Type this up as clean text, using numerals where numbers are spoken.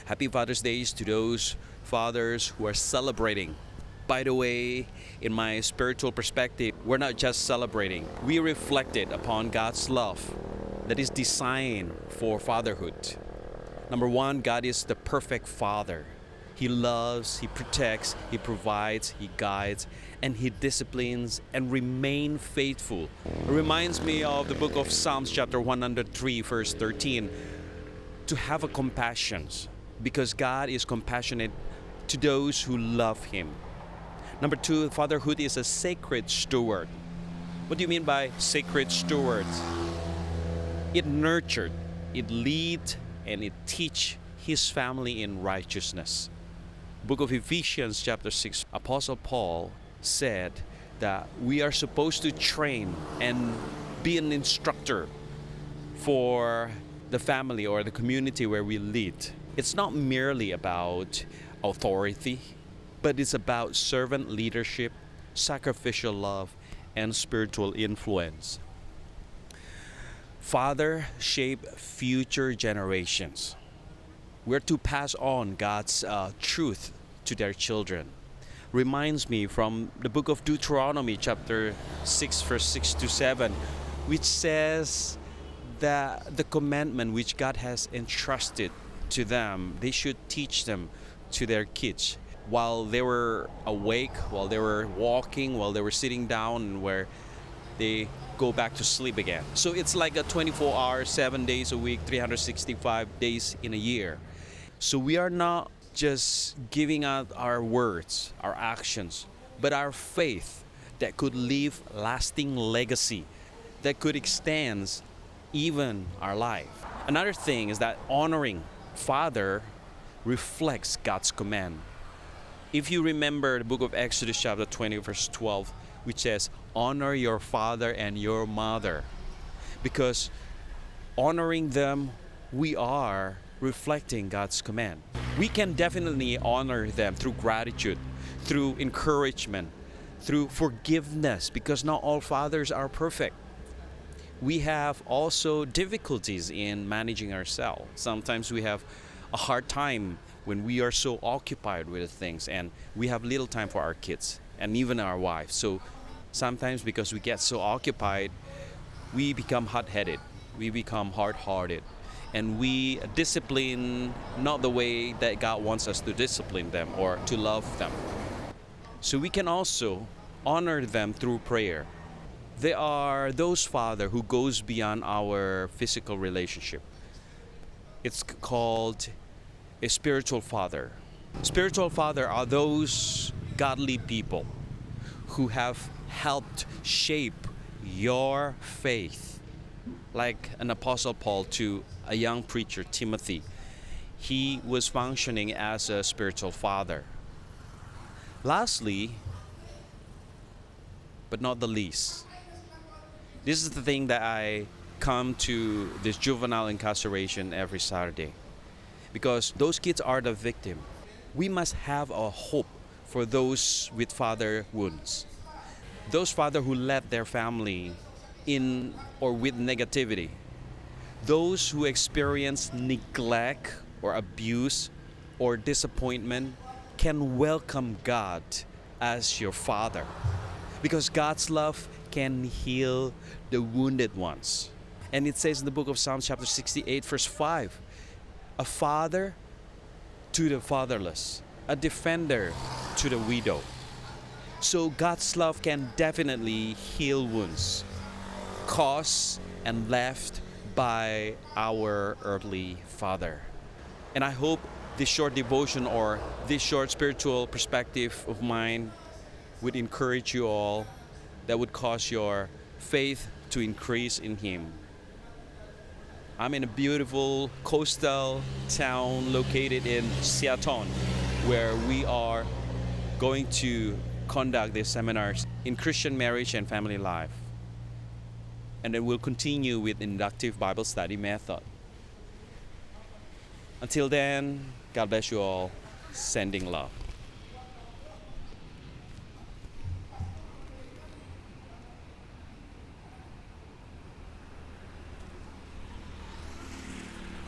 Happy Father's Day to those fathers who are celebrating. By the way, in my spiritual perspective, we're not just celebrating, we reflected upon God's love that is designed for fatherhood. Number one, God is the perfect Father. He loves, He protects, He provides, He guides, and He disciplines and remain faithful. It reminds me of the book of Psalms chapter 103 verse 13, to have a compassion because God is compassionate to those who love Him. Number two, fatherhood is a sacred steward. What do you mean by sacred steward? It nurtured, it leads, and it teach His family in righteousness. Book of Ephesians chapter 6, Apostle Paul said that we are supposed to train and be an instructor for the family or the community where we lead. It's not merely about authority, but it's about servant leadership, sacrificial love, and spiritual influence. Father shape future generations. We're to pass on God's truth to their children. Reminds me from the book of Deuteronomy chapter 6 verse 6 to 7, which says that the commandment which God has entrusted to them, they should teach them to their kids while they were awake, while they were walking, while they were sitting down, and where they go back to sleep again. So it's like a 24 hours, 7 days a week, 365 days in a year. So we are not just giving out our words, our actions, but our faith that could leave lasting legacy, that could extend even our life. Another thing is that honoring Father reflects God's command. If you remember the book of Exodus chapter 20 verse 12, which says, honor your father and your mother. Because honoring them, we are reflecting God's command. We can definitely honor them through gratitude, through encouragement, through forgiveness, because not all fathers are perfect. We have also difficulties in managing ourselves. Sometimes we have a hard time when we are so occupied with things and we have little time for our kids and even our wives. So sometimes because we get so occupied, we become hot-headed, we become hard-hearted, and we discipline not the way that God wants us to discipline them or to love them. So we can also honor them through prayer. There are those father who goes beyond our physical relationship. It's called a spiritual father. Spiritual father are those godly people who have helped shape your faith. Like an Apostle Paul to a young preacher, Timothy. He was functioning as a spiritual father. Lastly, but not the least, this is the thing that I come to this juvenile incarceration every Saturday. Because those kids are the victim. We must have a hope for those with father wounds. Those fathers who led their family in or with negativity. Those who experience neglect or abuse or disappointment can welcome God as your Father. Because God's love can heal the wounded ones. And it says in the book of Psalms chapter 68 verse 5, a father to the fatherless, a defender to the widow. So God's love can definitely heal wounds caused and left by our earthly father. And I hope this short devotion or this short spiritual perspective of mine would encourage you all, that would cause your faith to increase in Him. I'm in a beautiful coastal town located in Saton, where we are going to conduct these seminars in Christian marriage and family life. And then we'll continue with inductive Bible study method. Until then, God bless you all. Sending love.